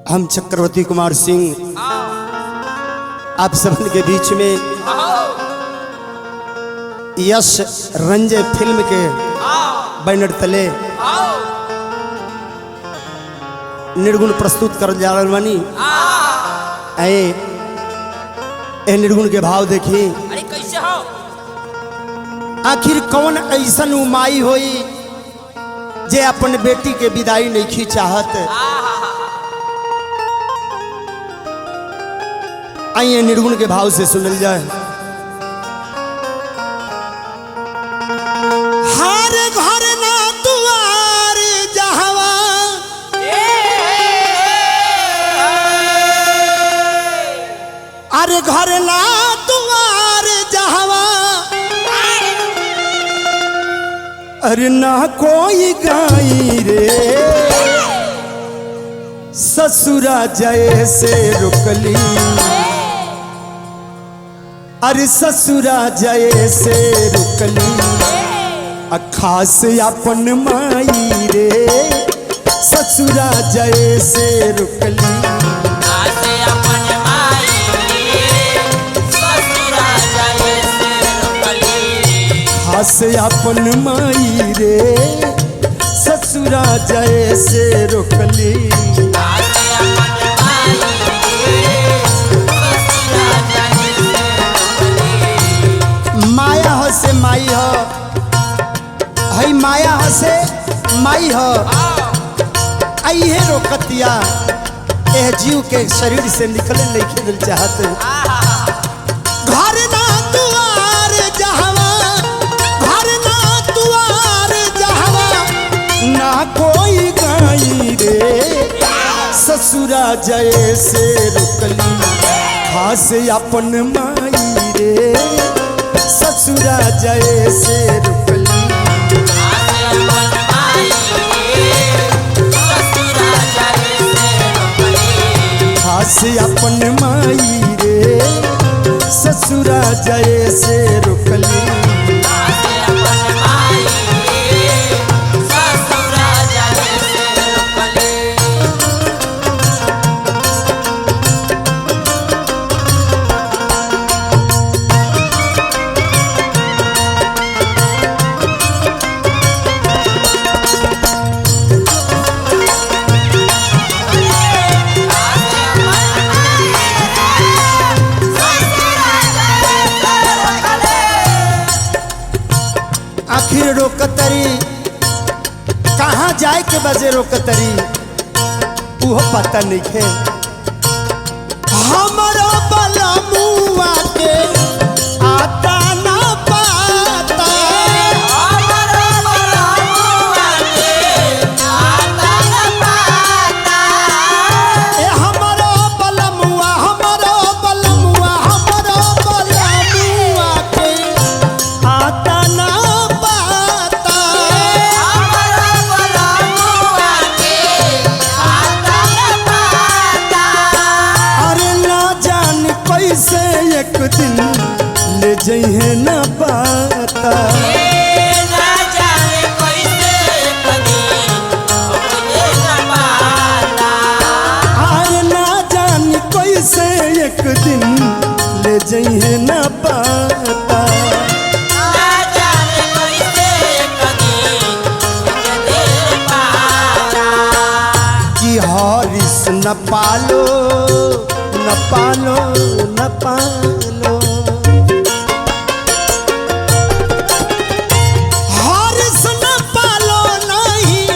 हम चक्रवर्ती कुमार सिंह आप सबन के बीच में यश रंजय फिल्म के बैनर तले निर्गुण प्रस्तुत कर जा रहा बानी। ए निर्गुण के भाव देखी। अरे कैसे हो? आखिर कौन ऐसन उमाई होई जे अपन बेटी के विदाई नहीं चाहत। आइए निर्गुण के भाव से सुनल जाए। हर घर ना दुआर जहवा अरे घर ना दुआर जहवा अरे ना कोई गाई रे ससुरा जय से रुकली। अरे ससुरा जय से रुकली खास अपन माई रे ससुरा जय से रुकली। खास अपन माई रे ससुरा जय से रुकली। माया हो से माई हो हई माया हो से माई हो आई है रोकतिया एह जीव के शरीर से निकले नहीं दिल चाहत। घर ना दुआर जहवा घर ना दुआर जहवा ना कोई गाई रे ससुरा जय से रुकली। खास अपन माई रे ससुरा जय से रुकली। खास अपन माई रे ससुरा जय से रुकली। आखिर रोकतरी कहाँ जाए के बजे रोकतरी वो पता नहीं है। हमारा बला मुआ के आता ना पाता हमारा बला मुआ के आता ना पाता हमारा बला मुआ हमारा बला मुआ हमारा बला मुआ के आता ना से एक दिन ले जइहे न पाता। ना जाने कैसे कदी ले न पाता। अरे ना जाने कैसे एक दिन ले जइहे न पाता। ना जाने कैसे कदी ले पाता। कि हरिस न पालो न पालो न पालो हरिस न पालो नहीं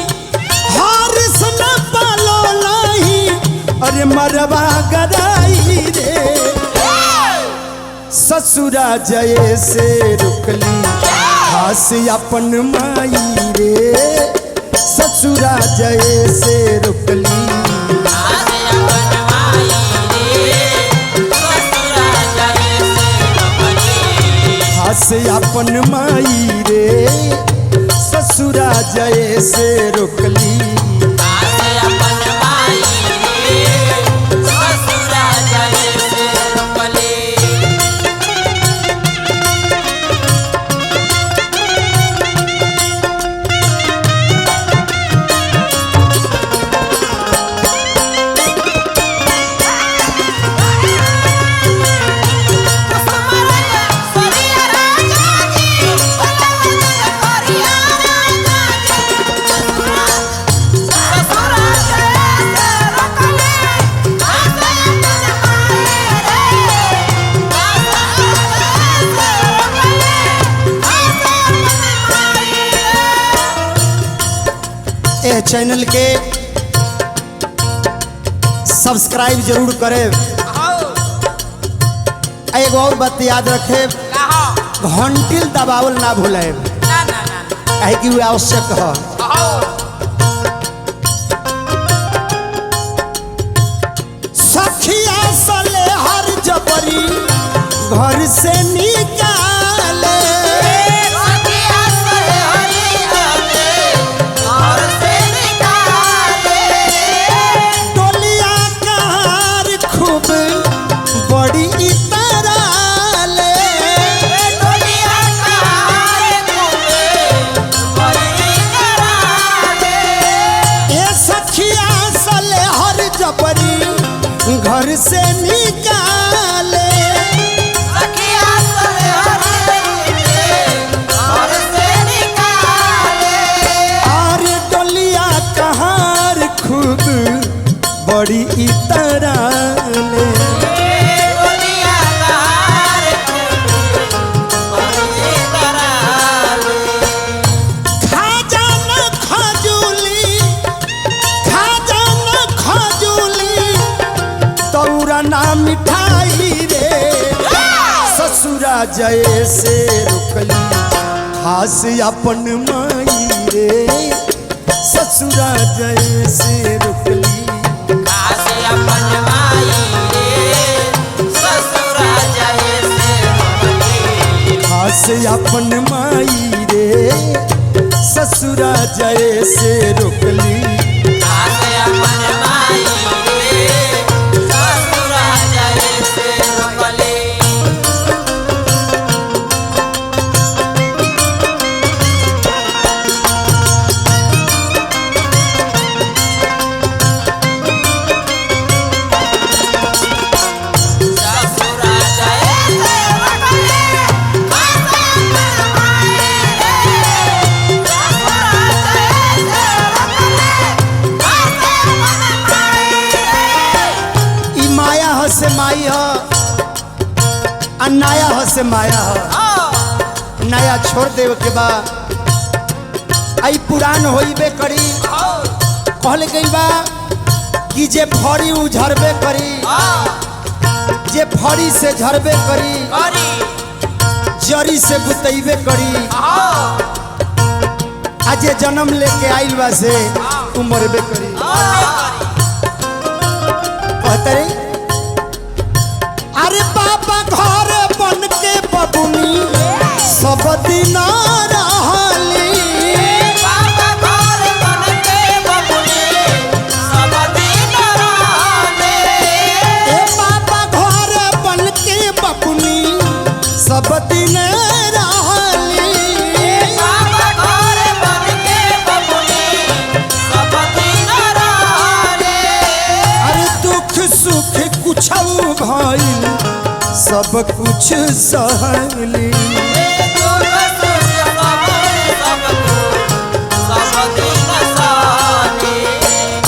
हरिस न पालो नहीं अरे मरवा गराई रे ससुरा जय से रुकली। खास अपन माई रे ससुरा जय से रुकली। खास अपन माई रे ससुरा जय से रुकली। यह चैनल के सब्सक्राइब जरूर करें। एक और बात याद रखे, घंटिल दबावल ना भूले, कहे कि वो आवश्यक है। सखिया सले हर जबरी घर से निकाले, डोलिया कार खूब बड़ी इतराले, ये सखिया सले हर जबरी घर से निकाले, और डोलिया कहार खूब बड़ी इतराले। खाजाना खजूली, खाजाना खजूली, तौरा ना मिठाई रे, ससुरा जय से रुकली खास अपन माई रे, ससुरा जय से रुकली खास अपन माई रे, ससुरा जय से रुकली। से माई हो, अनाया हो से माया हो, नया छोड़ देव के बा आई पुरान होइबे करी। कहले गई बा कि जे फड़ी उ झरबे करी, जे फड़ी से झरबे करी, जरी से बुतैबे करी, आ जे जन्म लेके आइल बा से उमरबे करी। कहते अरे बाबा घर बन के बबुनी सब दिन रहली, ए बाबा घर बन के बबुनी सब दिन रहली, अरे दुख सुख कुछ भइल सब कुछ सहली,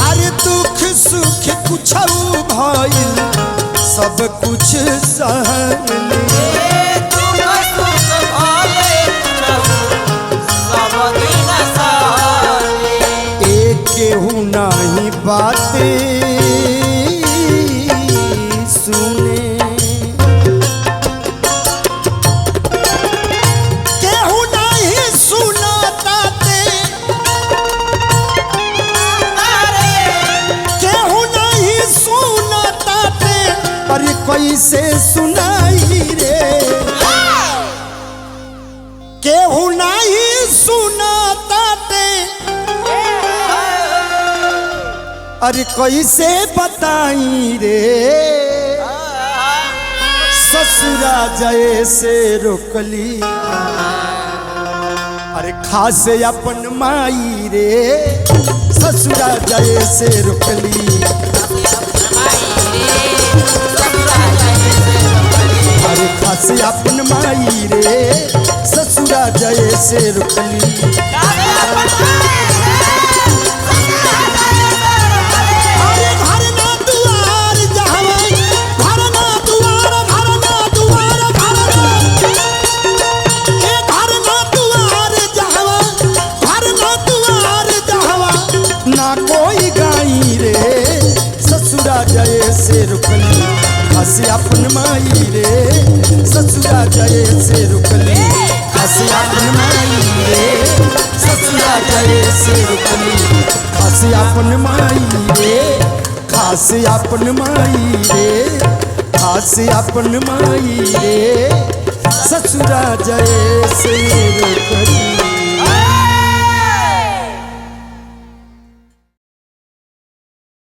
अरे दुख सुख कुछ भइल सब कुछ सहली। एक केहू नहीं बातें सुने, केहू नहीं सुनाते, केहू नहीं सुनाते, अरे कैसे सुनाई रे, केहू नहीं सुनाते, अरे कैसे बताई रे, ससुरा जय से रोकली, अरे खास अपन माई रे, ससुरा जय से रोकली, अरे खास अपन माई रे, ससुरा जय से रोकली। खास अपन माई रे ससुरा जय से रुकली खास अपन माई रे ससुरा जय से रुकली खास अपन माई रे खास अपन माई रे खास अपन माई रे ससुरा जय से रुकली।